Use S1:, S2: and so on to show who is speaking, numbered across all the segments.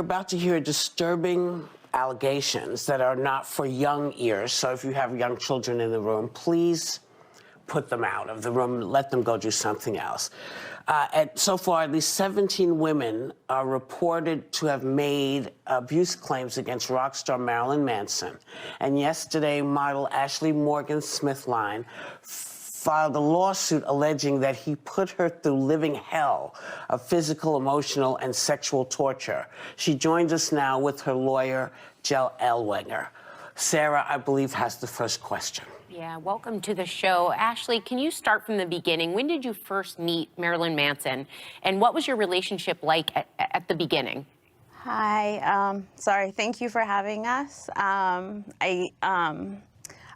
S1: about to hear disturbing allegations that are not for young ears. So if you have young children in the room, please put them out of the room, let them go do something else. So far, at least 17 women are reported to have made abuse claims against rock star Marilyn Manson. And yesterday, model Ashley Morgan Smithline filed a lawsuit alleging that he put her through living hell of physical, emotional, and sexual torture. She joins us now with her lawyer, Jill Ellwanger. Sarah, I believe, has the first question.
S2: Yeah, welcome to the show. Ashley, can you start from the beginning? When did you first meet Marilyn Manson? And what was your relationship like at the beginning?
S3: Hi, sorry, thank you for having us.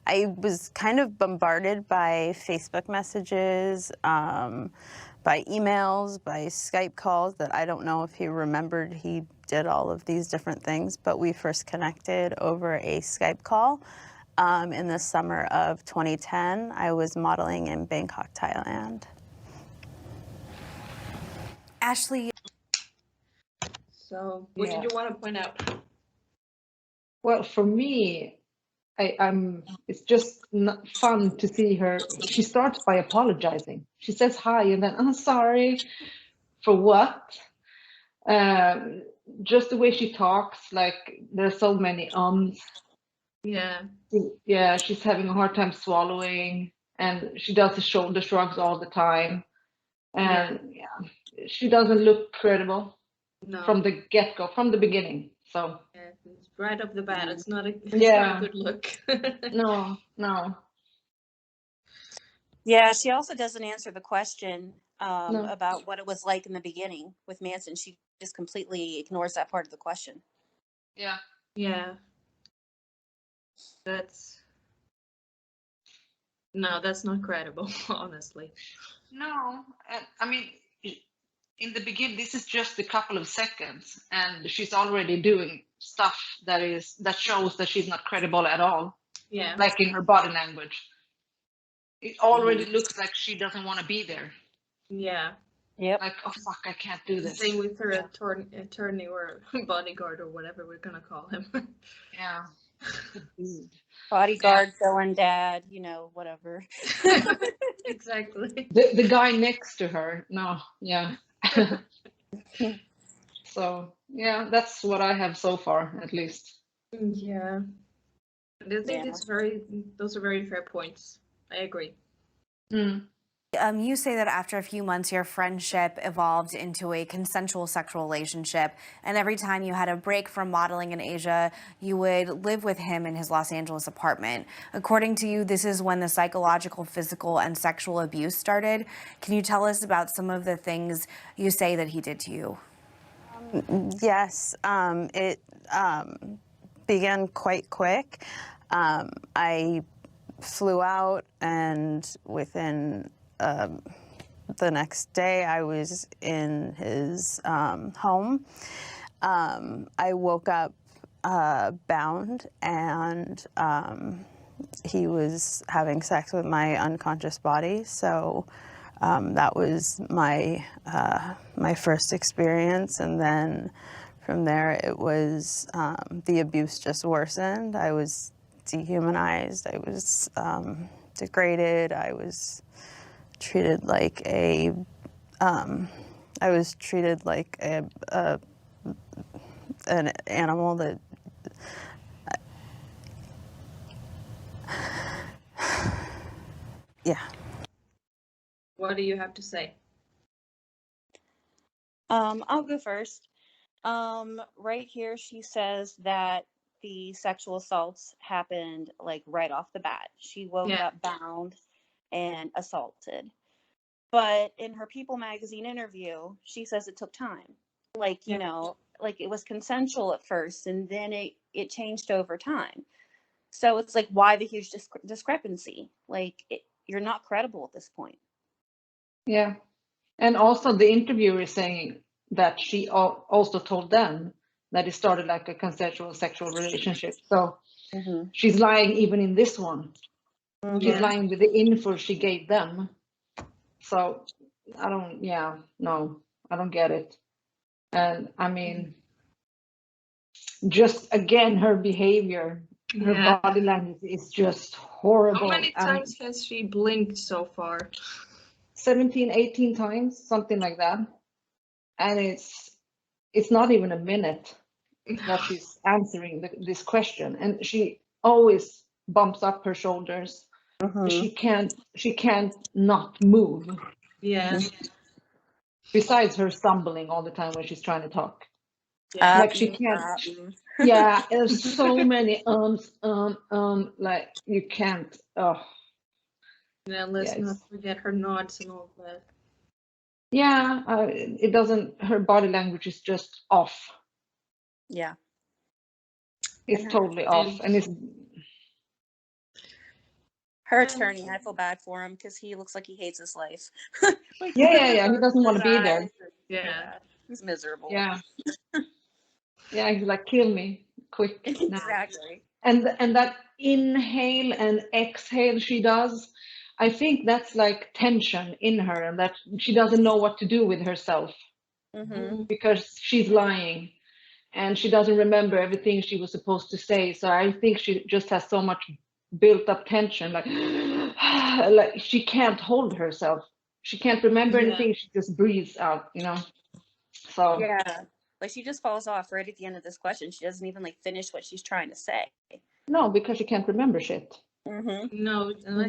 S3: I was kind of bombarded by Facebook messages, by emails, by Skype calls that I don't know if he remembered he did all of these different things, but we first connected over a Skype call in the summer of 2010. I was modeling in Bangkok, Thailand.
S4: Ashley.
S5: So what did you want to point out?
S6: Well, for me, it's just not fun to see her. She starts by apologizing. She says hi and then, I'm sorry. For what? Just the way she talks, like there's so many
S5: Yeah.
S6: Yeah, she's having a hard time swallowing, and she does the shoulder shrugs all the time. And yeah, she doesn't look credible from the get-go, from the beginning. So
S5: yeah, it's right off the bat, it's not a good look.
S6: No.
S4: Yeah, she also doesn't answer the question
S6: No.
S4: about what it was like in the beginning with Manson. She just completely ignores that part of the question.
S5: Yeah. That's not credible, honestly.
S6: No, I mean, in the beginning, this is just a couple of seconds, and she's already doing stuff that shows that she's not credible at all.
S5: Yeah.
S6: Like in her body language, it already looks like she doesn't want to be there.
S5: Yeah.
S4: Yep.
S6: Like, oh fuck, I can't do this.
S5: Same with her attorney or bodyguard or whatever we're gonna call him.
S6: Yeah.
S4: Bodyguard, villain, dad, whatever.
S5: Exactly.
S6: The guy next to her, no, yeah. So yeah, that's what I have so far, at least.
S5: Yeah. I think those are very fair points. I agree.
S4: You say that after a few months, your friendship evolved into a consensual sexual relationship, and every time you had a break from modeling in Asia, you would live with him in his Los Angeles apartment. According to you, this is when the psychological, physical, and sexual abuse started. Can you tell us about some of the things you say that he did to you?
S3: Yes, it began quite quick. I flew out, and within the next day I was in his home. I woke up bound, and he was having sex with my unconscious body. So that was my my first experience, and then from there it was the abuse just worsened. I was dehumanized. I was degraded. I was treated like an animal that yeah.
S5: What do you have to say?
S4: I'll go first. Right here, she says that the sexual assaults happened like right off the bat. She woke up bound and assaulted. But in her People magazine interview, she says it took time. Like, like it was consensual at first, and then it changed over time. So it's like, why the huge discrepancy? Like, you're not credible at this point.
S6: Yeah. And also the interviewer is saying that she also told them that it started like a consensual sexual relationship. So she's lying even in this one. She's lying with the info she gave them. So I don't get it. And I mean, just again, her behavior, her
S5: Yeah.
S6: body language is just
S5: How
S6: horrible.
S5: many times has she blinked so far?
S6: 17, 18 times, something like that. And it's not even a minute that she's answering this question. And she always bumps up her shoulders. She can't not move.
S5: Yeah.
S6: Besides her stumbling all the time when she's trying to talk.
S5: Yeah.
S6: Like she can't. Yeah, there's so many like you can't. Oh,
S5: Yeah, let's
S6: yeah,
S5: not forget her nods and all that.
S6: yeah. It doesn't. Her body language is just off.
S7: Yeah.
S6: It's totally off, and it's.
S7: Her attorney, I feel bad for him because he looks like he hates his life. Like,
S6: Yeah. He doesn't want to be there.
S5: Yeah.
S7: He's miserable.
S6: Yeah. Yeah, he's like, kill me quick now.
S7: Exactly.
S6: And that inhale and exhale she does, I think that's like tension in her, and that she doesn't know what to do with herself because she's lying and she doesn't remember everything she was supposed to say. So I think she just has so much built up tension, like like she can't hold herself. She can't remember anything. She just breathes out, So
S7: Yeah. Like she just falls off right at the end of this question. She doesn't even like finish what she's trying to say.
S6: no, because she can't remember shit.
S5: No, and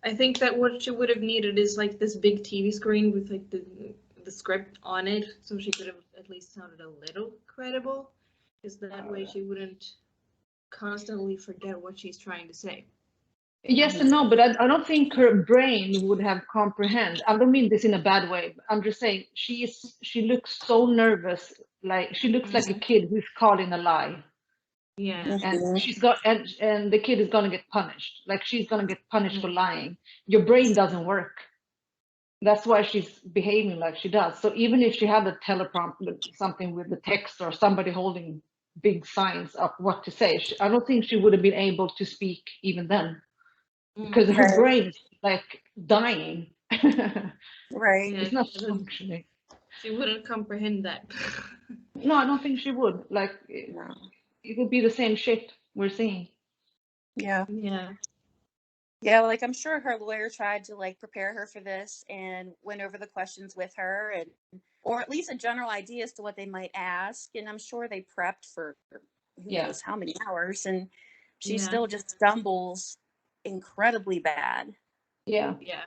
S5: I think that what she would have needed is like this big TV screen with like the script on it, so she could have at least sounded a little credible, because that way she wouldn't constantly forget what she's trying to say.
S6: Yes and no, but I don't think her brain would have comprehend. I don't mean this in a bad way. I'm just saying she looks so nervous, like she looks like a kid who's caught in a lie.
S5: Yeah.
S6: And she's got and the kid is gonna get punished. Like she's gonna get punished for lying. Your brain doesn't work. That's why she's behaving like she does. So even if she had a teleprompter, something with the text or somebody holding big signs of what to say, I don't think she would have been able to speak even then. Because her brain is like dying.
S7: Right.
S6: It's not functioning.
S5: She wouldn't comprehend that.
S6: No, I don't think she would. Like, it would be the same shit we're seeing.
S7: Yeah.
S5: Yeah.
S7: Yeah, like I'm sure her lawyer tried to like prepare her for this and went over the questions with her, and or at least a general idea as to what they might ask. And I'm sure they prepped for who knows how many hours, and she still just stumbles incredibly bad.
S6: Yeah.
S5: Yeah.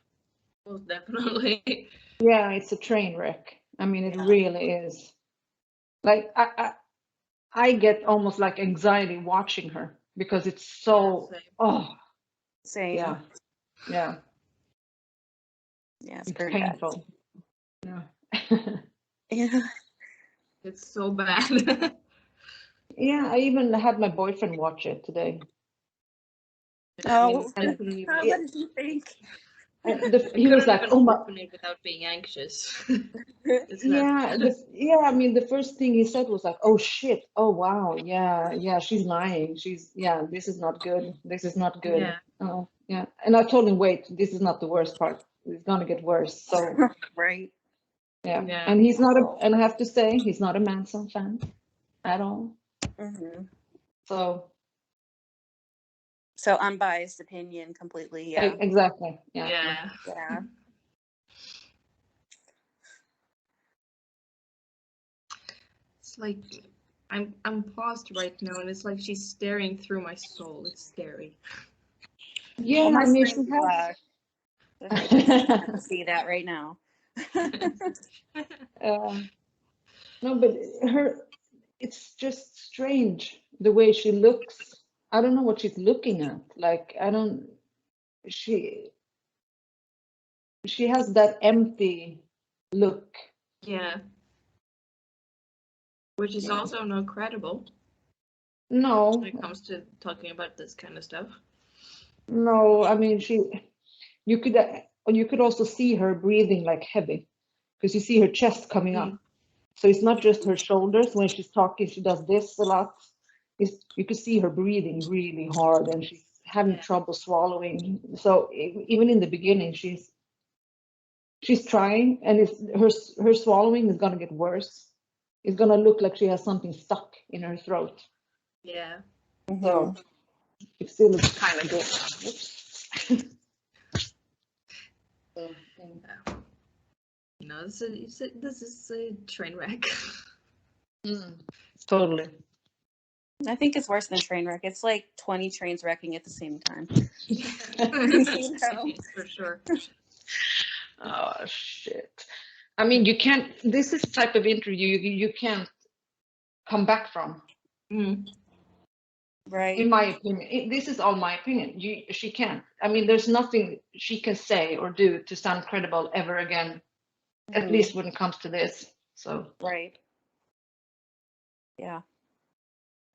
S5: Most definitely.
S6: Yeah, it's a train wreck. I mean, it really is. Like I get almost like anxiety watching her because it's so
S7: Same.
S6: yeah.
S7: Yeah, it's very
S6: painful.
S7: bad. Yeah.
S5: It's so bad.
S6: Yeah, I even had my boyfriend watch it today.
S7: Oh, what
S5: and
S7: did you think?
S6: He was like, "Oh my!"
S5: Open it without being anxious.
S6: Yeah, I mean, the first thing he said was like, "Oh shit! Oh wow! Yeah, she's lying. This is not good. This is not good."
S5: Yeah.
S6: Oh, yeah. And I told him, "Wait, this is not the worst part. It's gonna get worse." So
S7: right.
S6: yeah.
S5: Yeah.
S6: And and I have to say, he's not a Manson fan at all.
S7: So unbiased opinion completely. Yeah.
S6: Exactly.
S5: Yeah. It's like I'm paused right now, and it's like she's staring through my soul. It's scary.
S6: Yeah,
S7: my
S6: I mean,
S7: screen's
S6: she
S7: black.
S6: has.
S7: To see that right now.
S6: No, but it's just strange the way she looks. I don't know what she's looking at. Like, she has that empty look.
S5: Yeah. Which is also not credible.
S6: No.
S5: When it comes to talking about this kind of stuff.
S6: No, I mean, you could also see her breathing like heavy because you see her chest coming up. So it's not just her shoulders. When she's talking, she does this a lot. You could see her breathing really hard, and she's having trouble swallowing. So even in the beginning, she's trying, and her swallowing is gonna get worse. it's gonna look like she has something stuck in her throat.
S5: Yeah.
S6: So it still looks kind of good. So,
S5: No, this is a train wreck.
S6: Totally.
S7: I think it's worse than train wreck. It's like 20 trains wrecking at the same time.
S5: For sure.
S6: Oh shit. I mean, you can't. This is the type of interview you can't come back from.
S7: Right.
S6: In my opinion, this is all my opinion. She can't. I mean, there's nothing she can say or do to sound credible ever again. At least when it comes to this. So.
S7: Right. Yeah.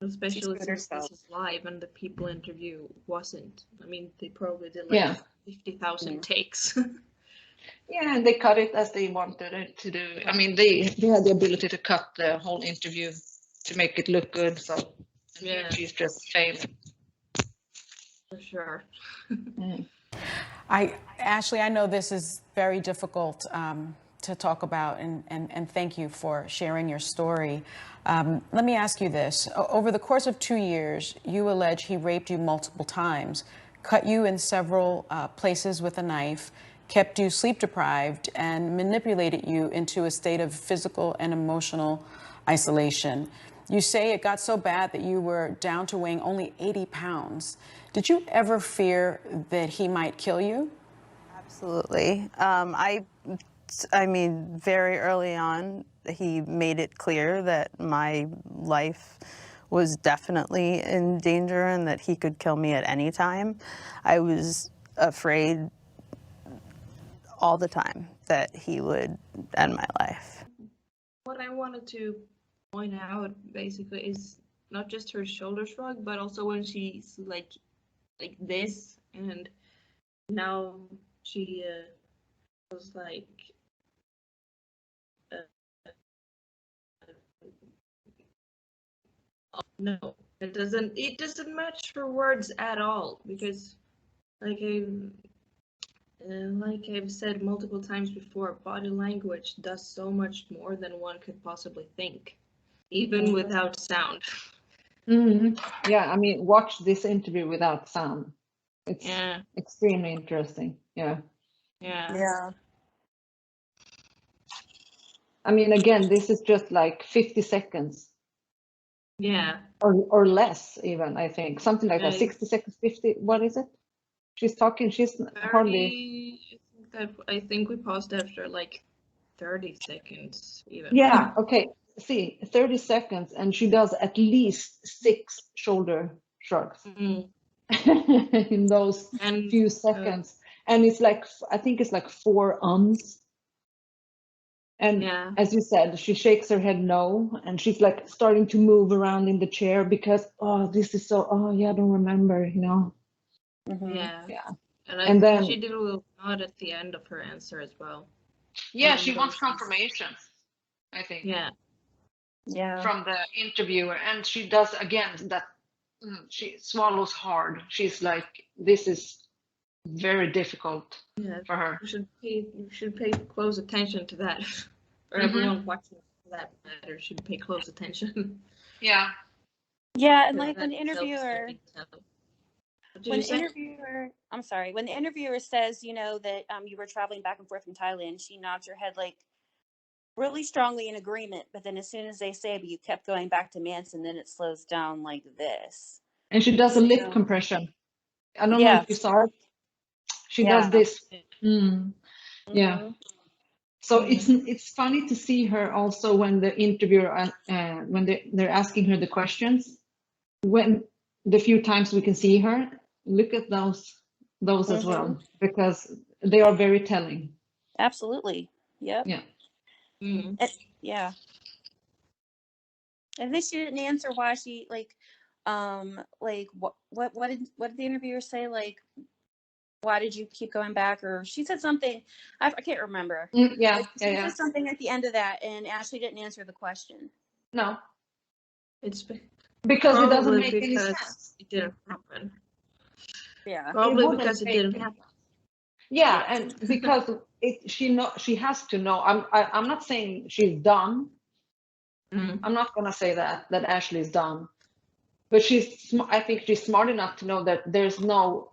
S5: Especially since this is live and the people interview wasn't. I mean, they probably did like 50,000 takes.
S6: Yeah, and they cut it as they wanted it to do. I mean, they had the ability to cut the whole interview to make it look good. So yeah, she's just famous.
S5: For sure.
S8: Ashley, I know this is very difficult to talk about, and thank you for sharing your story. Let me ask you this. Over the course of 2 years, you allege he raped you multiple times, cut you in several places with a knife, kept you sleep deprived, and manipulated you into a state of physical and emotional isolation. You say it got so bad that you were down to weighing only 80 pounds. Did you ever fear that he might kill you?
S3: Absolutely. I mean, very early on, he made it clear that my life was definitely in danger and that he could kill me at any time. I was afraid all the time that he would end my life.
S5: What I wanted to point out basically is not just her shoulder shrug, but also when she's like this, and now she was like oh, no, it doesn't match her words at all, because like I've said multiple times before, body language does so much more than one could possibly think, even without sound.
S6: Yeah, I mean, watch this interview without sound. It's extremely interesting. Yeah. I mean, again, this is just like 50 seconds.
S5: Yeah.
S6: Or less even, I think. Something like that, 60 seconds, 50, what is it? She's talking, she's hardly...
S5: I think we paused after like 30 seconds even.
S6: Yeah, okay. See, 30 seconds, and she does at least 6 shoulder shrugs in those few seconds. And it's like, I think it's like 4 ums. And as you said, she shakes her head no, and she's like starting to move around in the chair because, oh, this is so, oh yeah, I don't remember, you know.
S5: Yeah. And
S6: And then
S5: she did a little nod at the end of her answer as well.
S6: Yeah, she wants confirmation, I think.
S7: Yeah.
S6: From the interviewer, and she does again that she swallows hard. She's like, this is very difficult for her.
S5: You should pay close attention to that. For everyone watching, for that matter, should pay close attention.
S6: Yeah.
S7: Yeah, and like when the interviewer says, you know, that you were traveling back and forth from Thailand, she nods her head like really strongly in agreement, but then as soon as they say, but you kept going back to Manson, then it slows down like this.
S6: And she does a lip compression. I don't know if you saw it. She does this. Yeah. So it's funny to see her also when the interviewer, when they're asking her the questions, when the few times we can see her, look at those as well, because they are very telling.
S7: Absolutely. Yep.
S6: Yeah.
S7: Yeah. And then she didn't answer why she like what did the interviewer say, like why did you keep going back, or she said something I can't remember. She said something at the end of that, and Ashley didn't answer the question.
S6: No,
S5: it's
S6: because it doesn't make any sense.
S5: It didn't happen.
S7: Yeah,
S5: probably because it didn't happen.
S6: Yeah, and because she has to know. I'm not saying she's done, I'm not gonna say that Ashley is dumb, but I think she's smart enough to know that there's no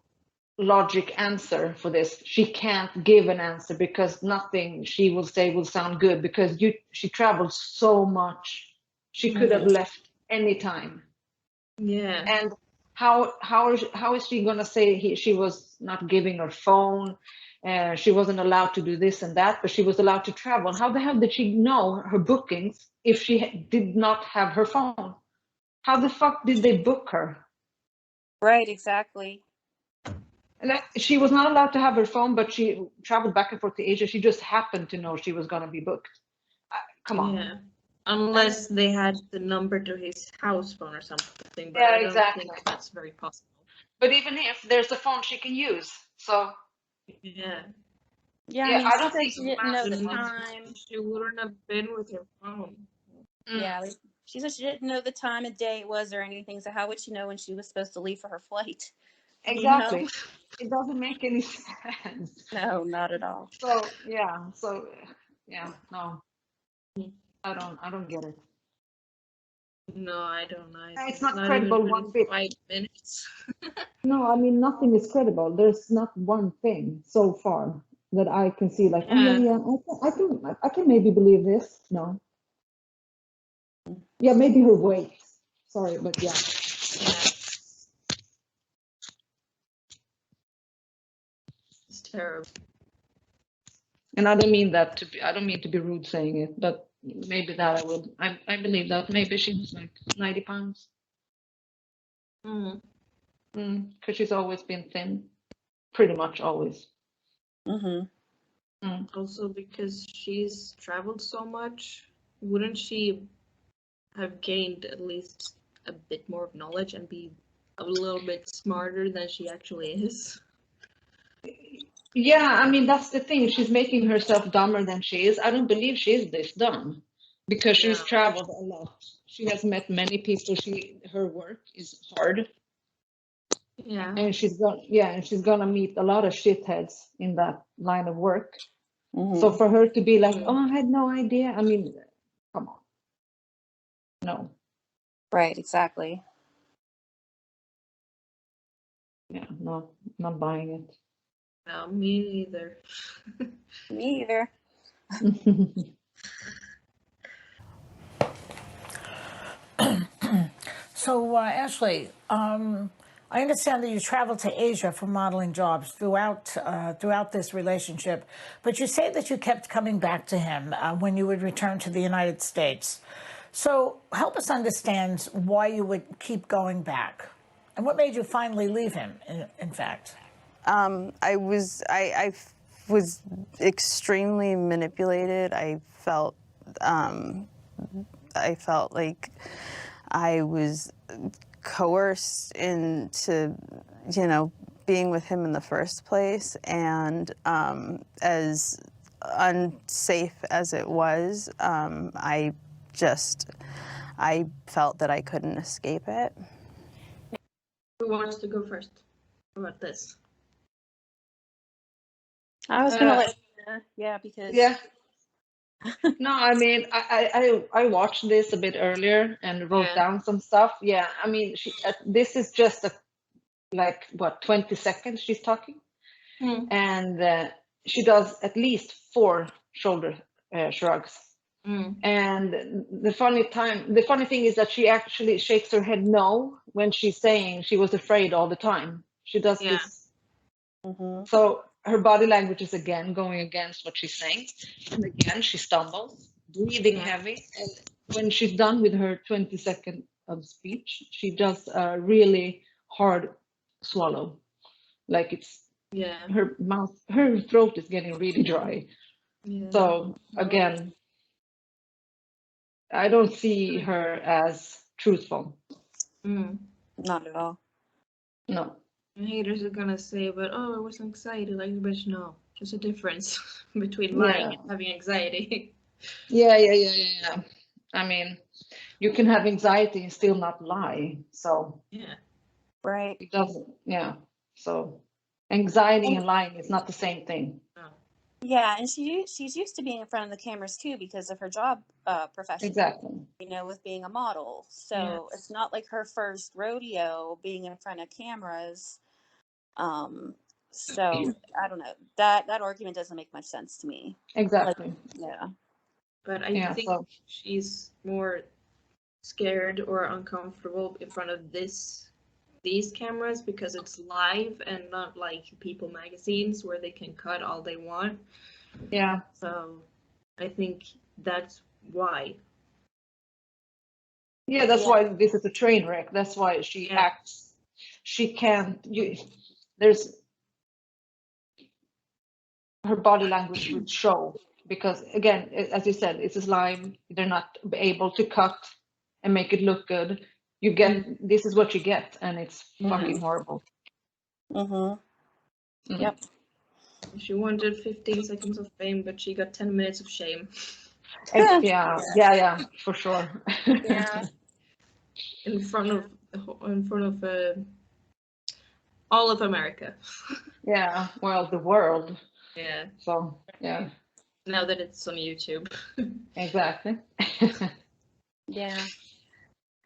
S6: logic answer for this. She can't give an answer because nothing she will say will sound good because she traveled so much. She could have left any time.
S5: Yeah.
S6: And how is she gonna say she was not giving her phone? She wasn't allowed to do this and that, but she was allowed to travel. How the hell did she know her bookings if she did not have her phone? How the fuck did they book her?
S7: Right, exactly.
S6: And she was not allowed to have her phone, but she traveled back and forth to Asia. She just happened to know she was going to be booked. Come on.
S5: Yeah. Unless they had the number to his house phone or something, but
S6: Yeah,
S5: I don't
S6: exactly.
S5: think that's very possible.
S6: But even if there's a phone she can use, so
S5: Yeah.
S7: Yeah,
S6: yeah,
S7: I mean,
S6: I
S7: she
S6: don't
S7: said
S6: think.
S7: she didn't know the
S5: Imagine
S7: time.
S5: she wouldn't have been with her phone.
S7: Yeah, like, she said she didn't know the time of day it was or anything. So how would she know when she was supposed to leave for her flight? You know?
S6: Exactly. It doesn't make any sense.
S7: No, not at all.
S6: So yeah, no, I don't get it.
S5: No, I don't either.
S6: It's not
S5: Not even
S6: credible
S5: for
S6: one
S5: the
S6: bit.
S5: 5 minutes.
S6: No, I mean, nothing is credible. There's not one thing so far that I can see like, oh
S5: Yeah.
S6: yeah, I can maybe believe this. No. Yeah, maybe her weight. Sorry, but yeah.
S5: Yeah. It's terrible.
S6: And I don't mean to be rude saying it, but maybe that I would, I believe that maybe she was like 90 pounds. Because she's always been thin, pretty much always.
S5: Also, because she's traveled so much, wouldn't she have gained at least a bit more of knowledge and be a little bit smarter than she actually is?
S6: Yeah, I mean, that's the thing. She's making herself dumber than she is. I don't believe she is this dumb because she's
S5: No.
S6: traveled a lot. She has met many people. Her work is hard.
S5: Yeah.
S6: And she's gonna meet a lot of shitheads in that line of work. So for her to be like, oh, I had no idea. I mean, come on. No.
S7: Right, exactly.
S6: Yeah, no, not buying it.
S5: No, me neither.
S7: Me either.
S9: So, Ashley, I understand that you traveled to Asia for modeling jobs throughout this relationship, but you say that you kept coming back to him when you would return to the United States. So, help us understand why you would keep going back, and what made you finally leave him. In fact,
S3: I was extremely manipulated. I felt like I was coerced into, being with him in the first place. And as unsafe as it was, I felt that I couldn't escape it.
S5: Who wants to go first about this?
S7: I was gonna let because
S6: Yeah. No, I mean, I watched this a bit earlier and wrote down some stuff. Yeah, I mean, this is just like what 20 seconds she's talking, and she does at least 4 shoulder shrugs. And the funny thing is that she actually shakes her head no when she's saying she was afraid all the time. She does this. So her body language is again going against what she's saying. And again, she stumbles, breathing heavy. And when she's done with her 20 seconds of speech, she does a really hard swallow. Like it's her mouth, her throat is getting really dry. So again, I don't see her as truthful.
S7: not at all.
S5: No. Haters are gonna say, but I was anxiety. Like, bitch, no. There's a difference between lying and having anxiety.
S6: Yeah. I mean, you can have anxiety and still not lie. So
S7: right,
S6: it doesn't. Yeah. So anxiety and lying is not the same thing.
S5: No.
S7: Yeah, and she's used to being in front of the cameras too because of her job profession.
S6: Exactly.
S7: You know, with being a model. So it's not like her first rodeo being in front of cameras. So I don't know. That argument doesn't make much sense to me. Like,
S6: Exactly.
S7: yeah.
S5: But I
S6: Yeah.
S5: think
S6: So
S5: she's more scared or uncomfortable in front of these cameras because it's live and not like People magazines where they can cut all they want.
S6: yeah.
S5: So I think that's why.
S6: Yeah, that's
S7: Yeah.
S6: why this is a train wreck. That's why she
S5: Yeah.
S6: acts. She can't. There's her body language would show because again, as you said, it's a slime. They're not able to cut and make it look good. You get this is what you get, and it's fucking horrible.
S7: Mm-hmm.
S6: Mm.
S7: Yep.
S5: She wanted 15 seconds of fame, but she got 10 minutes of shame.
S6: Yeah, for sure.
S7: Yeah.
S5: in front of all of America.
S6: Yeah, well, the world.
S5: Yeah.
S6: So yeah,
S5: Now that it's on YouTube.
S6: exactly.
S7: Yeah.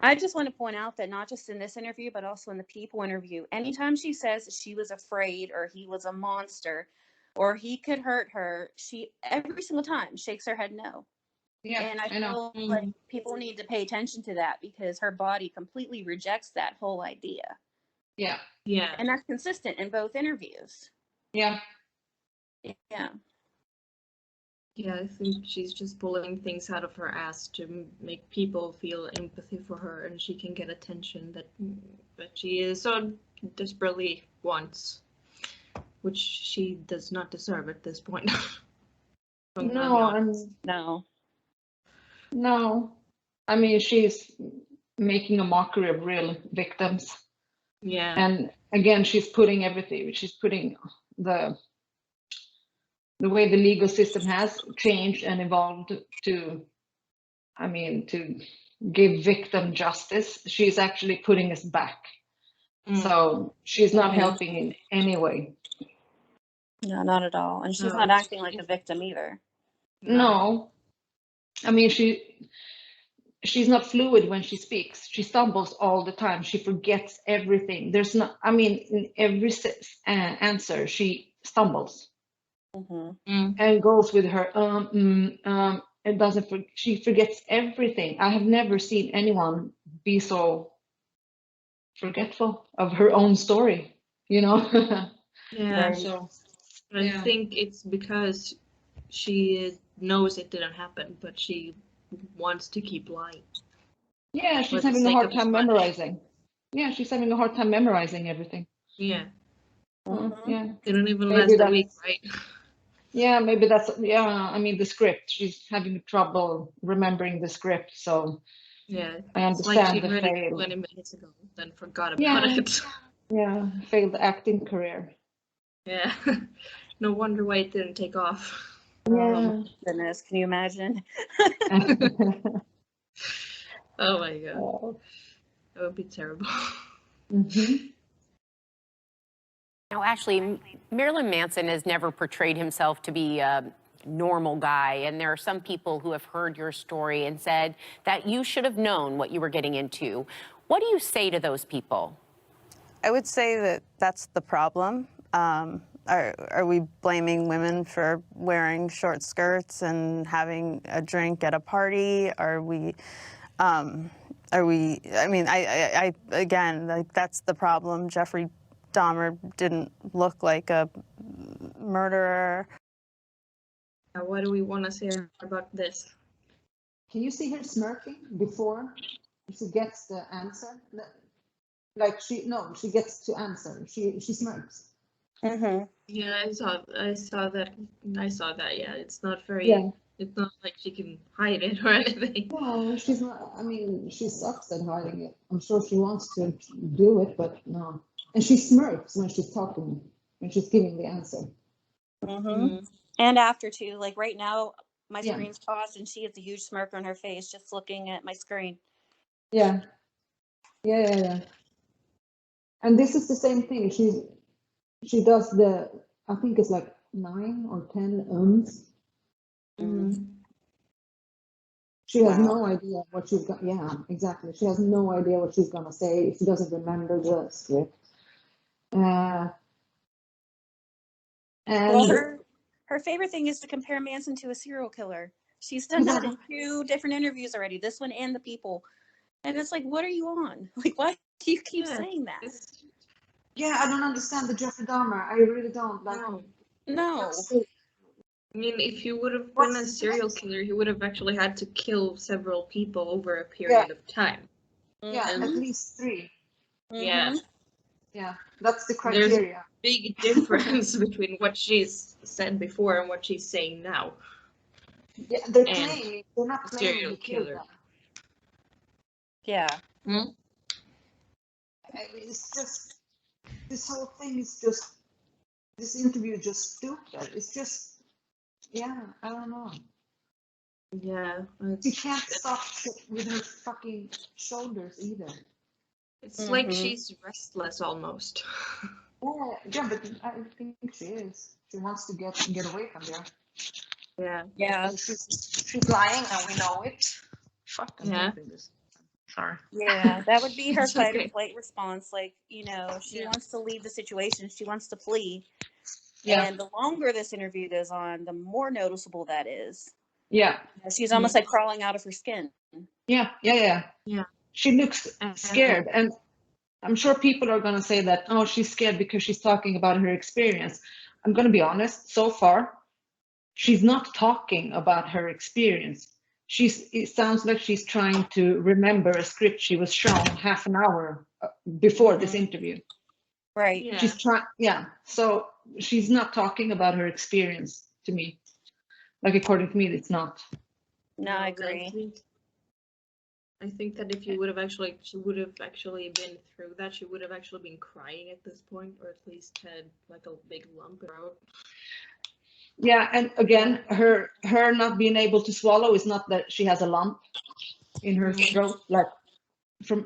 S7: I just want to point out that not just in this interview, but also in the People interview, anytime she says she was afraid or he was a monster or he could hurt her, she every single time shakes her head no.
S6: Yeah,
S7: And I
S6: I know.
S7: feel like people need to pay attention to that because her body completely rejects that whole idea.
S6: Yeah,
S5: Yeah.
S7: And that's consistent in both interviews.
S6: yeah,
S7: Yeah.
S5: Yeah, I think she's just pulling things out of her ass to make people feel empathy for her, and she can get attention that she is so desperately wants, which she does not deserve at this point. I'm gonna be honest.
S6: no. I mean, she's making a mockery of real victims,
S5: Yeah.
S6: and again, she's putting everything. She's putting the way the legal system has changed and evolved to, I mean, to give victim justice. She's actually putting us back. So she's not helping in any way.
S7: No, not at all. And she's not acting like a victim either.
S6: No, I mean she's not fluid when she speaks. She stumbles all the time. She forgets everything. There's not. I mean, in every answer she stumbles and goes with her It doesn't. She forgets everything. I have never seen anyone be so forgetful of her own story. You know.
S5: Yeah.
S6: So
S5: I think it's because she knows it didn't happen, but she wants to keep lying.
S6: yeah, she's
S5: For the
S6: having a
S5: sake
S6: hard
S5: of
S6: time
S5: as much.
S6: memorizing. Yeah, she's having a hard time memorizing everything.
S5: Yeah.
S6: Yeah.
S5: They don't even
S6: Maybe
S5: last a
S6: that's-
S5: week, right?
S6: Yeah, maybe that's, yeah, I mean, the script, she's having trouble remembering the script, so
S5: Yeah.
S6: I
S5: It's like she
S6: understand the
S5: read it
S6: fail.
S5: 20 minutes ago, then forgot about it.
S6: Yeah, failed acting career.
S5: Yeah. No wonder why it didn't take off.
S6: Yeah.
S7: Goodness, can you imagine?
S5: Oh my god. That would be terrible.
S2: Now, Ashley, Marilyn Manson has never portrayed himself to be a normal guy, and there are some people who have heard your story and said that you should have known what you were getting into. What do you say to those people?
S3: I would say that that's the problem. Are we blaming women for wearing short skirts and having a drink at a party? Are we, I mean, I again, like, that's the problem. Jeffrey Dahmer didn't look like a murderer.
S5: What do we want to say about this?
S6: Can you see her smirking before she gets the answer? Like she gets to answer. She smirks.
S5: Yeah, I saw that. Yeah, it's not very.
S6: Yeah.
S5: It's not like she can hide it or anything.
S6: No, she's not. I mean, she sucks at hiding it. I'm sure she wants to do it, but no. And she smirks when she's talking, when she's giving the answer.
S7: And after too, like right now, my
S6: Yeah.
S7: screen's paused and she has a huge smirk on her face just looking at my screen.
S6: Yeah. And this is the same thing. She does the, I think it's like 9 or 10 ums.
S5: Mm.
S6: She has
S1: Wow.
S6: no idea what she's got. Yeah, exactly. She has no idea what she's gonna say. She doesn't remember the script.
S7: Well,
S6: And
S7: her favorite thing is to compare Manson to a serial killer. She's done that in 2 different interviews already, this one and The People. And it's like, what are you on? Like, why do you keep saying that?
S6: yeah, I don't understand the Jeffrey Dahmer. I really don't. Like,
S7: No.
S5: I mean, if he would have been a serial killer, he would have actually had to kill several people over a period of time.
S6: Yeah,
S5: And-
S6: at least 3.
S5: Yeah.
S6: Yeah, that's the
S5: There's a
S6: criteria.
S5: big difference between what she's said before and what she's saying now.
S6: Yeah,
S5: And
S6: they're not claiming
S5: serial
S6: he killed
S5: killer.
S6: them.
S7: Yeah.
S6: It's just, this whole thing is just, this interview is just stupid. It's just, yeah, I don't know.
S5: Yeah.
S6: She can't stop with her fucking shoulders either.
S5: It's like she's restless almost.
S6: Yeah, but I think she is. She wants to get away from there.
S5: Yeah.
S7: Yeah.
S6: She's lying and we know it. Fuck, I'm
S5: Yeah.
S6: typing this. Sorry.
S7: Yeah, that would be her
S5: It's
S7: fight or
S5: okay.
S7: flight response. Like, you know, she
S5: Yeah.
S7: wants to leave the situation. She wants to flee.
S6: Yeah.
S7: And the longer this interview goes on, the more noticeable that is.
S6: Yeah.
S7: She's almost like crawling out of her skin.
S6: Yeah. She looks scared, and I'm sure people are gonna say that, oh, she's scared because she's talking about her experience. I'm gonna be honest, so far, she's not talking about her experience. It sounds like she's trying to remember a script she was shown half an hour before this interview.
S7: Right.
S5: Yeah.
S6: She's trying, so she's not talking about her experience to me. Like, according to me, it's not.
S7: No, I agree.
S5: I think that if she would have actually been through that, she would have actually been crying at this point, or at least had like a big lump in her throat.
S6: Yeah, and again, her not being able to swallow is not that she has a lump in her throat, like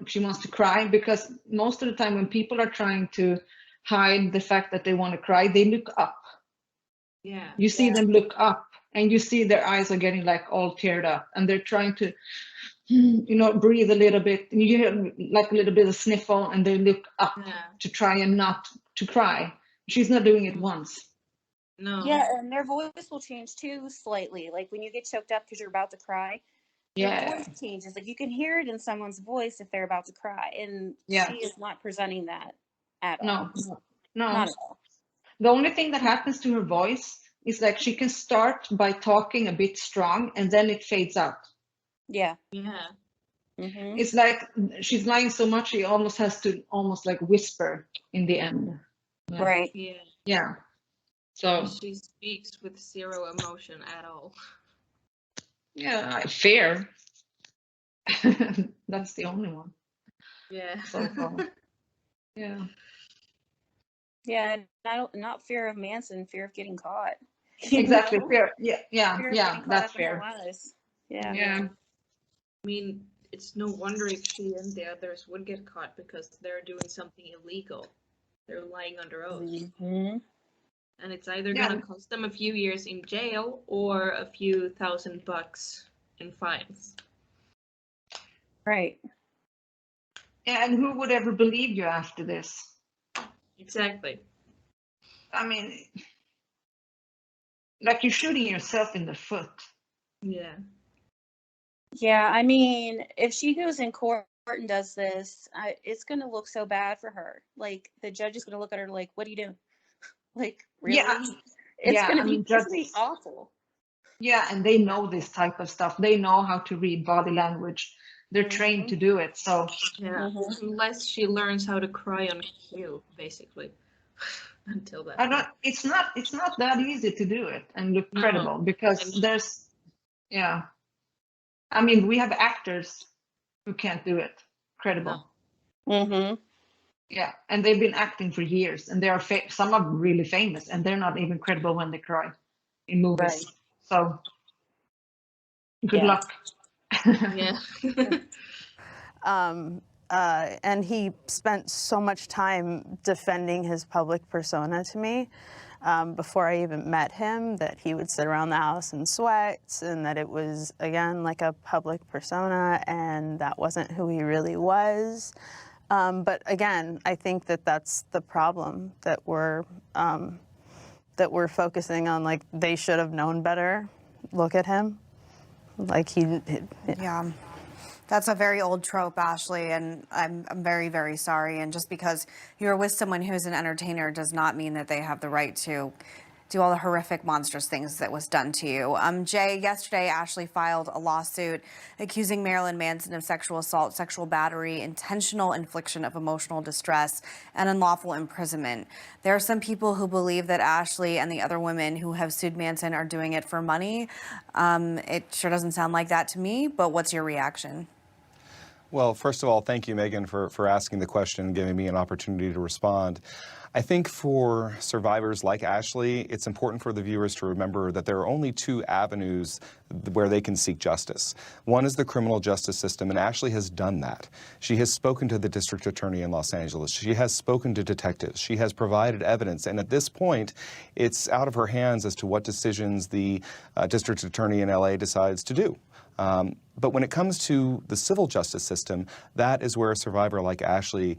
S6: she wants to cry, because most of the time when people are trying to hide the fact that they want to cry, they look up.
S5: Yeah.
S6: You see them look up, and you see their eyes are getting like all teared up, and they're trying to, breathe a little bit, and you hear like a little bit of sniffle, and they look up to try and not to cry. She's not doing it once.
S5: No.
S7: Yeah, and their voice will change too slightly. Like when you get choked up because you're about to cry, your voice changes. Like you can hear it in someone's voice if they're about to cry, and she is not presenting that at all.
S6: No.
S7: Not at all.
S6: The only thing that happens to her voice is like she can start by talking a bit strong, and then it fades out.
S7: Yeah.
S5: Yeah.
S6: It's like she's lying so much she almost has to like whisper in the end.
S7: Right.
S6: Yeah. So
S5: she speaks with zero emotion at all.
S6: Yeah, fear. That's the only one.
S5: Yeah.
S6: So far. Yeah.
S7: Yeah, not fear of Manson, fear of getting caught.
S6: Exactly. Fear.
S7: Fear of getting caught
S6: That's
S7: up in her
S6: fair.
S7: lies. Yeah.
S6: Yeah.
S5: I mean, it's no wonder if she and the others would get caught, because they're doing something illegal. They're lying under oath. And it's either going to cost them a few years in jail or a few $1,000 in fines.
S7: Right.
S6: And who would ever believe you after this?
S5: Exactly.
S6: I mean, like you're shooting yourself in the foot.
S5: Yeah.
S7: Yeah, I mean, if she goes in court and does this, it's going to look so bad for her. Like, the judge is going to look at her like, what are you doing? Like, really?
S6: Yeah.
S7: It's going to be awful.
S6: Yeah, and they know this type of stuff. They know how to read body language. They're trained to do it. So
S5: yeah, unless she learns how to cry on cue, basically. Until that.
S6: It's not that easy to do it and look credible, because there's, I mean, we have actors who can't do it credible. Yeah, and they've been acting for years, and they are some are really famous, and they're not even credible when they cry in movies.
S7: Right.
S6: So good luck.
S5: Yeah.
S3: And he spent so much time defending his public persona to me. before I even met him, that he would sit around the house in sweats, and that it was, again, like a public persona, and that wasn't who he really was. But again, I think that that's the problem, that we're focusing on, like, they should have known better. Look at him. Like
S10: Yeah. That's a very old trope, Ashley, and I'm very, very sorry. And just because you're with someone who's an entertainer does not mean that they have the right to do all the horrific, monstrous things that was done to you. Jay, yesterday, Ashley filed a lawsuit accusing Marilyn Manson of sexual assault, sexual battery, intentional infliction of emotional distress, and unlawful imprisonment. There are some people who believe that Ashley and the other women who have sued Manson are doing it for money. It sure doesn't sound like that to me, but what's your reaction?
S11: Well, first of all, thank you, Megan, for asking the question and giving me an opportunity to respond. I think for survivors like Ashley, it's important for the viewers to remember that there are only two avenues where they can seek justice. One is the criminal justice system, and Ashley has done that. She has spoken to the district attorney in Los Angeles. She has spoken to detectives. She has provided evidence, and at this point, it's out of her hands as to what decisions the district attorney in LA decides to do. But when it comes to the civil justice system, that is where a survivor like Ashley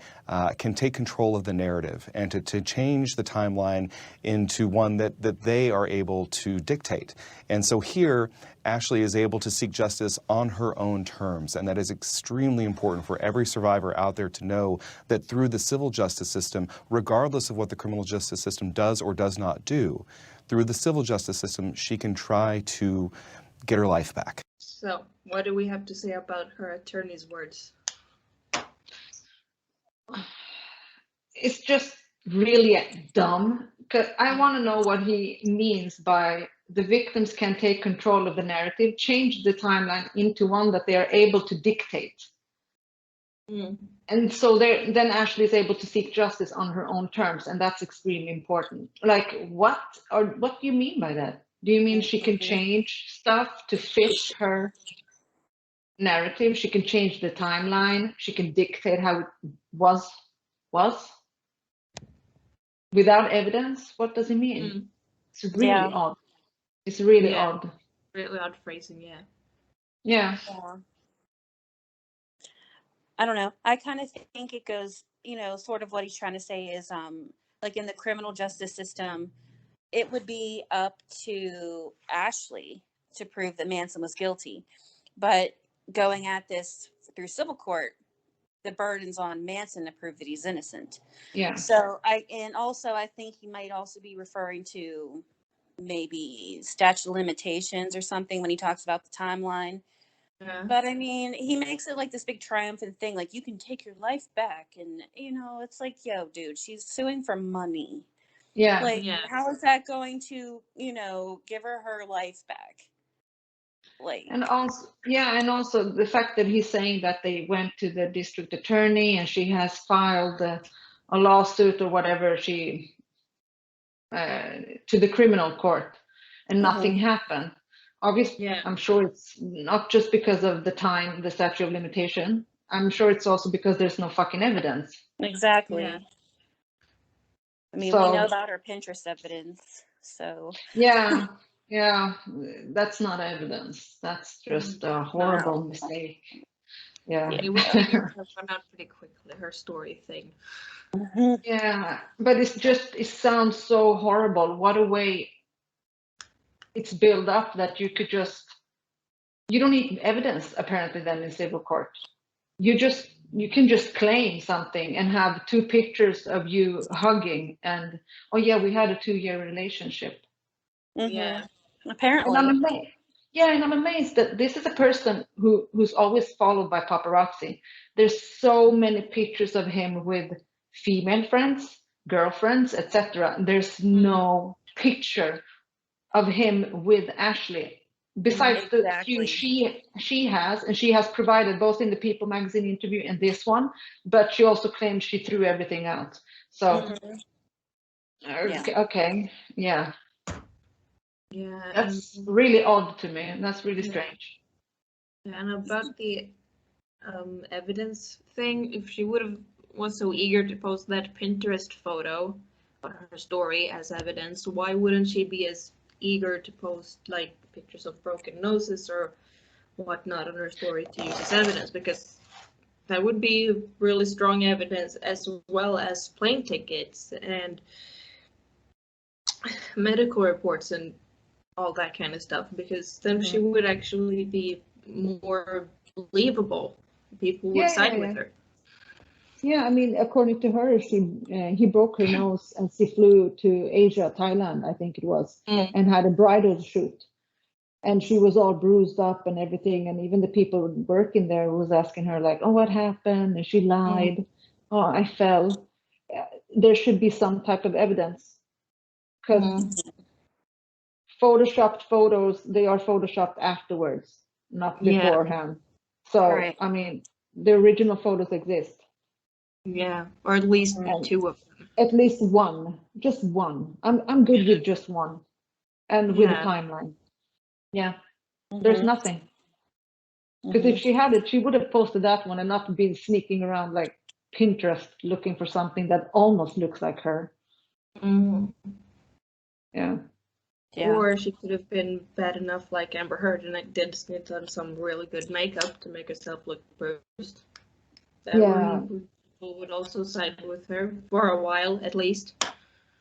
S11: can take control of the narrative and to change the timeline into one that they are able to dictate. And so here, Ashley is able to seek justice on her own terms, and that is extremely important for every survivor out there to know that through the civil justice system, regardless of what the criminal justice system does or does not do, through the civil justice system, she can try to get her life back.
S5: So, what do we have to say about her attorney's words?
S6: It's just really dumb, because I want to know what he means by the victims can take control of the narrative, change the timeline into one that they are able to dictate. And so then Ashley is able to seek justice on her own terms, and that's extremely important. Like, what do you mean by that? Do you mean she can change stuff to fit her narrative? She can change the timeline. She can dictate how it was without evidence. What does it mean? It's really odd. It's really odd.
S5: Really odd phrasing, yeah.
S6: Yeah.
S7: I don't know. I kind of think it goes, sort of what he's trying to say is, like in the criminal justice system, it would be up to Ashley to prove that Manson was guilty. But going at this through civil court, the burden's on Manson to prove that he's innocent.
S6: Yeah.
S7: So I think he might also be referring to maybe statute of limitations or something when he talks about the timeline.
S5: Yeah.
S7: But I mean, he makes it like this big triumphant thing, like you can take your life back, and it's like, yo, dude, she's suing for money.
S6: Yeah.
S7: Like, how is that going to, give her life back? Like,
S6: and also the fact that he's saying that they went to the district attorney and she has filed a lawsuit or whatever to the criminal court and nothing happened. Obviously, I'm sure it's not just because of the statute of limitation. I'm sure it's also because there's no fucking evidence.
S7: Exactly.
S5: Yeah.
S7: I mean, we know about her Pinterest evidence, so.
S6: Yeah, that's not evidence. That's just a horrible mistake. Yeah.
S5: It was run out pretty quickly, her story thing.
S6: Yeah, but it sounds so horrible. What a way it's built up that you don't need evidence apparently then in civil court. You can just claim something and have two pictures of you hugging and, oh yeah, we had a 2-year relationship.
S7: Yeah, apparently.
S6: And I'm amazed that this is a person who's always followed by paparazzi. There's so many pictures of him with female friends, girlfriends, etc. There's no picture of him with Ashley. Besides the few she has, and she has provided both in the People magazine interview and this one, but she also claims she threw everything out. So, okay, yeah.
S5: Yeah.
S6: That's really odd to me, and that's really strange.
S5: Yeah, and about the evidence thing, if she was so eager to post that Pinterest photo, her story as evidence, why wouldn't she be as eager to post like pictures of broken noses or whatnot on her story to use as evidence? Because that would be really strong evidence, as well as plane tickets and medical reports and all that kind of stuff, because then she would actually be more believable. People would side with her.
S6: Yeah, I mean, according to her, he broke her nose and she flew to Asia, Thailand, I think it was, and had a bridal shoot. And she was all bruised up and everything. And even the people working there was asking her like, oh, what happened? And she lied. Oh, I fell. There should be some type of evidence, because photoshopped photos, they are photoshopped afterwards, not beforehand. So,
S5: Right.
S6: I mean, the original photos exist.
S5: Yeah, or at least two of them.
S6: At least one, just one. I'm good with just one, and with a timeline. Yeah, there's nothing. Because if she had it, she would have posted that one and not been sneaking around like Pinterest looking for something that almost looks like her. Yeah.
S5: Or she could have been bad enough like Amber Heard and like did some really good makeup to make herself look bruised. That one, people would also side with her for a while, at least.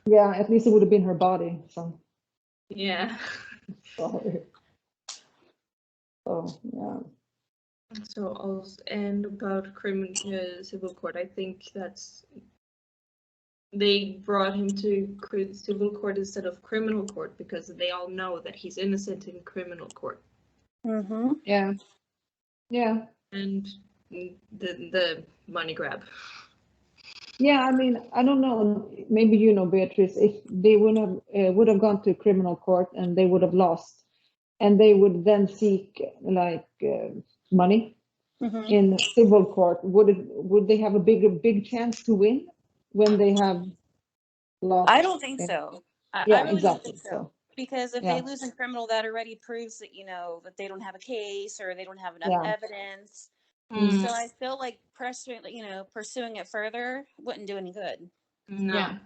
S6: Yeah, at least it would have been her body. So.
S5: Yeah.
S6: Sorry. Oh, yeah.
S5: So also, and about civil court, I think they brought him to civil court instead of criminal court because they all know that he's innocent in criminal court.
S6: Yeah. Yeah.
S5: And the money grab.
S6: Yeah, I mean, I don't know. Maybe you know, Beatrice, if they would have gone to criminal court and they would have lost, and they would then seek like money in civil court, would they have a big chance to win when they have lost?
S7: I don't think so. I really
S6: exactly.
S7: don't think so. Because if they
S6: Yeah.
S7: lose in criminal, that already proves that, that they don't have a case or they don't have enough evidence. So I feel like pursuing it further wouldn't do any good.
S5: No.
S6: Yeah.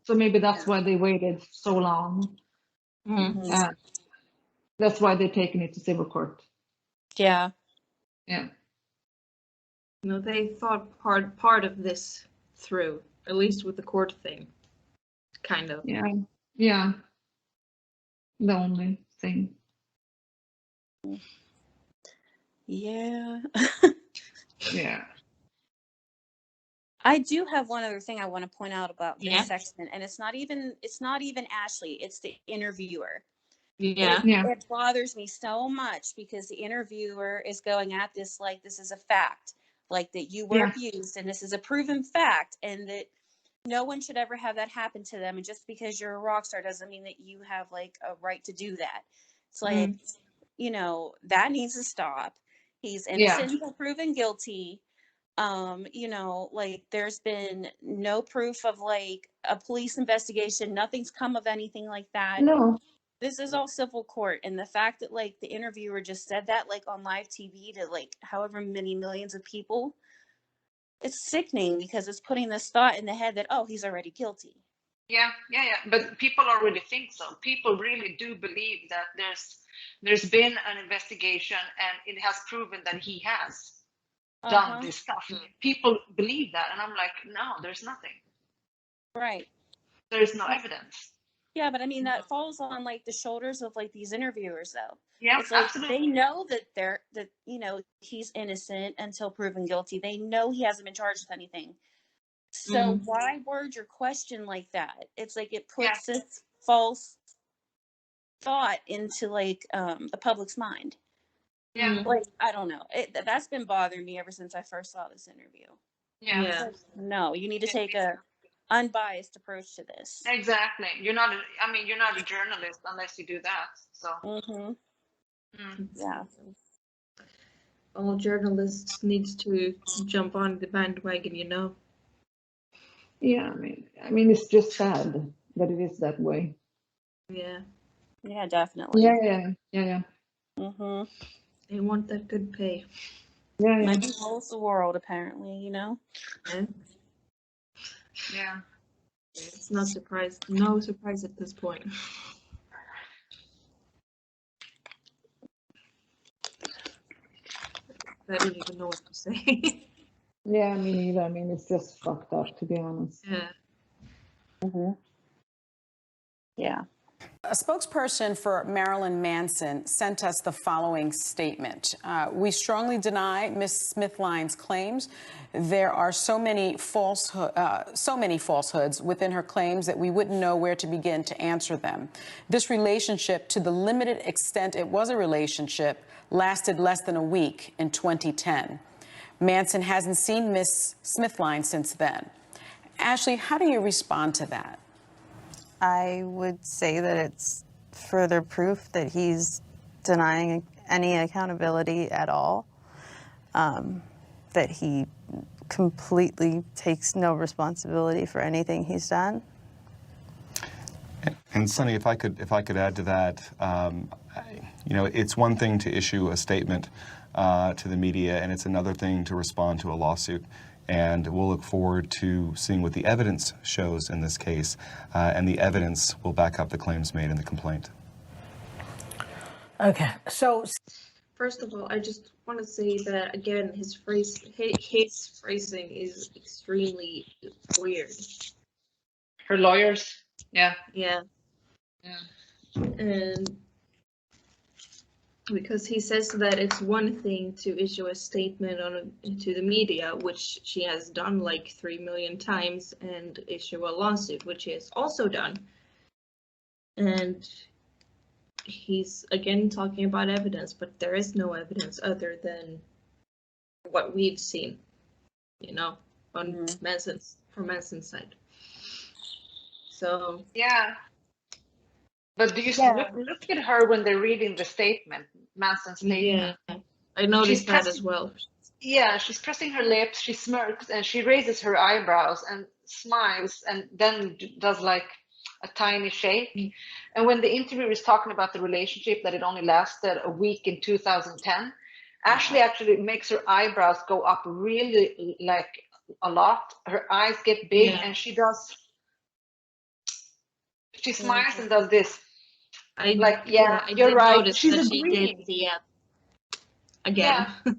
S6: So maybe that's why they waited so long. That's why they're taking it to civil court.
S7: Yeah.
S6: Yeah.
S5: No, they thought part of this through, at least with the court thing. Kind of.
S6: Yeah. Yeah. The only thing.
S7: Yeah.
S6: Yeah.
S7: I do have one other thing I want to point out about this section, and it's not even Ashley, it's the interviewer. It bothers me so much because the interviewer is going at this like this is a fact, like that you were abused and this is a proven fact, and that no one should ever have that happen to them. And just because you're a rock star doesn't mean that you have like a right to do that. It's like, that needs to stop. He's innocent until proven guilty. Like there's been no proof of like a police investigation. Nothing's come of anything like that.
S6: No.
S7: This is all civil court. And the fact that like the interviewer just said that like on live TV to like however many millions of people, it's sickening because it's putting this thought in the head that, oh, he's already guilty.
S6: Yeah. But people already think so. People really do believe that there's been an investigation and it has proven that he has done this stuff. People believe that, and I'm like, no, there's nothing.
S7: Right.
S6: There's no evidence.
S7: Yeah, but I mean that falls on like the shoulders of like these interviewers, though.
S6: Yeah,
S7: it's like
S6: absolutely.
S7: They know that he's innocent until proven guilty. They know he hasn't been charged with anything. So why word your question like that? It's like it puts this false thought into like the public's mind.
S6: Yeah.
S7: Like I don't know. That's been bothering me ever since I first saw this interview.
S6: Yeah.
S7: Like, no, you need to take a unbiased approach to this.
S6: Exactly. You're not a journalist unless you do that. So.
S7: Yeah.
S5: All journalists needs to jump on the bandwagon,
S6: Yeah, I mean, it's just sad that it is that way.
S5: Yeah.
S7: Yeah, definitely.
S6: Yeah.
S5: They want that good pay.
S6: Yeah.
S7: Money rules the world, apparently,
S5: Yeah.
S6: Yeah.
S5: It's not surprise. No surprise at this point. I don't even know what to say.
S6: Yeah, me neither. I mean, it's just fucked up, to be honest.
S5: Yeah.
S7: Yeah.
S8: A spokesperson for Marilyn Manson sent us the following statement. We strongly deny Ms. Smithline's claims. There are so many falsehoods within her claims that we wouldn't know where to begin to answer them. This relationship, to the limited extent it was a relationship, lasted less than a week in 2010. Manson hasn't seen Ms. Smithline since then. Ashley, how do you respond to that?
S3: I would say that it's further proof that he's denying any accountability at all, that he completely takes no responsibility for anything he's done.
S11: And Sunny, if I could add to that, you know, it's one thing to issue a statement to the media, and it's another thing to respond to a lawsuit. And we'll look forward to seeing what the evidence shows in this case, and the evidence will back up the claims made in the complaint.
S9: Okay, so
S5: First of all, I just want to say that again, his phrasing is extremely weird.
S6: Her lawyers, yeah.
S5: Yeah. And because he says that it's one thing to issue a statement to the media, which she has done like 3 million times, and issue a lawsuit, which he has also done. And he's again talking about evidence, but there is no evidence other than what we've seen, you know, on from Manson's side. So
S6: Yeah. But do you look at her when they're reading the statement, Manson's statement?
S5: yeah, I noticed that
S6: pressing,
S5: as well.
S6: Yeah, she's pressing her lips, she smirks, and she raises her eyebrows and smiles, and then does like a tiny shake. And when the interviewer is talking about the relationship, that it only lasted a week in 2010, Ashley actually makes her eyebrows go up really like a lot. Her eyes get big, and she smiles and does this. You're right. She's agreeing.
S5: Again.
S6: Yeah. And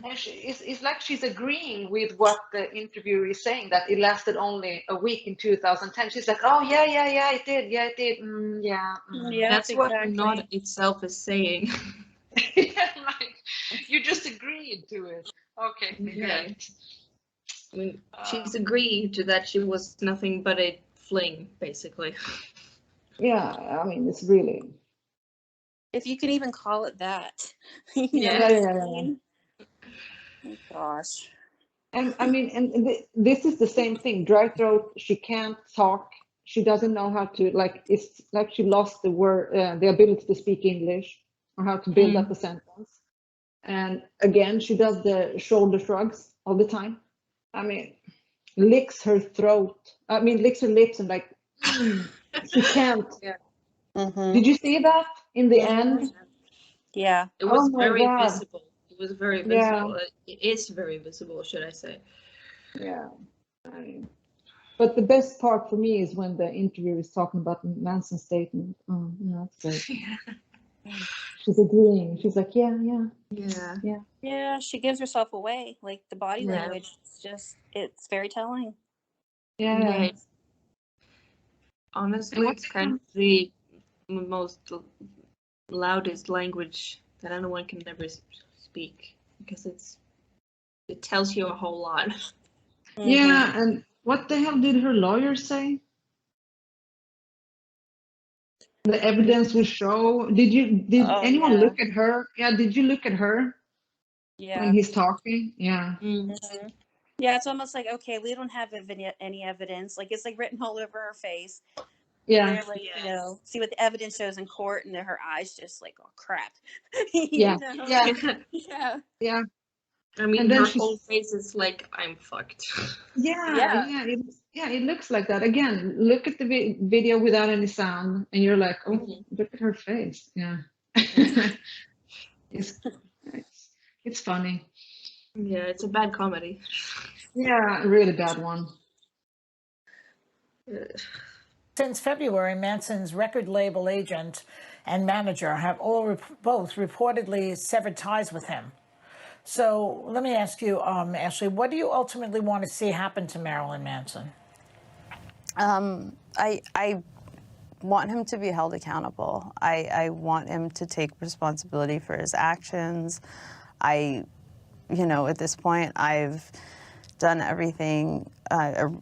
S6: it's like she's agreeing with what the interviewer is saying, that it lasted only a week in 2010. She's like, oh, yeah, it did. Yeah, it did.
S7: Yeah,
S5: That's what not itself is saying.
S6: Like, you just agreed to it. Okay, great.
S5: I mean, she's agreed to that she was nothing but a fling, basically.
S6: Yeah, I mean, it's really.
S7: If you can even call it that.
S6: Yeah.
S7: Oh, gosh.
S6: And I mean, this is the same thing. Dry throat. She can't talk. She doesn't know how to, like, it's like she lost the ability to speak English or how to build up a sentence. And again, she does the shoulder shrugs all the time. I mean, licks her throat. I mean, licks her lips and like, she can't. Did you see that in the end?
S7: Yeah.
S5: It was very
S6: God.
S5: visible. It was very visible. It is very visible, should I say.
S6: Yeah. But the best part for me is when the interviewer is talking about Manson's statement. Oh, yeah, that's great. She's agreeing. She's like, yeah.
S7: Yeah, she gives herself away. Like the body language, it's very telling.
S6: Yeah.
S5: Honestly, it's kind of the most loudest language that anyone can ever speak, because it tells you a whole lot.
S6: Yeah, and what the hell did her lawyer say? The evidence will show. Did anyone look at her? Yeah, did you look at her?
S7: Yeah.
S6: When he's talking? Yeah.
S7: Yeah, it's almost like, okay, we don't have any evidence. Like it's like written all over her face.
S6: Yeah.
S7: They're like, you know, see what the evidence shows in court, and then her eyes just like, oh crap.
S6: Yeah.
S7: Yeah.
S5: I mean, her whole face is like, I'm fucked.
S6: Yeah. It looks like that. Again, look at the video without any sound, and you're like, oh, look at her face. Yeah. It's funny.
S5: Yeah, it's a bad comedy.
S6: Yeah, a really bad one.
S9: Since February, Manson's record label agent and manager have both reportedly severed ties with him. So let me ask you, Ashley, what do you ultimately want to see happen to Marilyn Manson?
S3: I want him to be held accountable. I want him to take responsibility for his actions. At this point, I've done everything,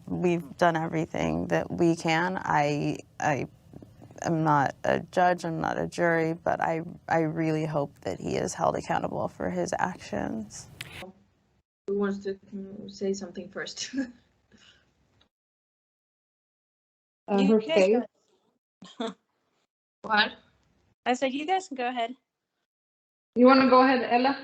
S3: we've done everything that we can. I am not a judge, I'm not a jury, but I really hope that he is held accountable for his actions.
S5: Who wants to say something first?
S6: Her face.
S5: What?
S7: I said, you guys can go ahead.
S6: You want to go ahead, Ella?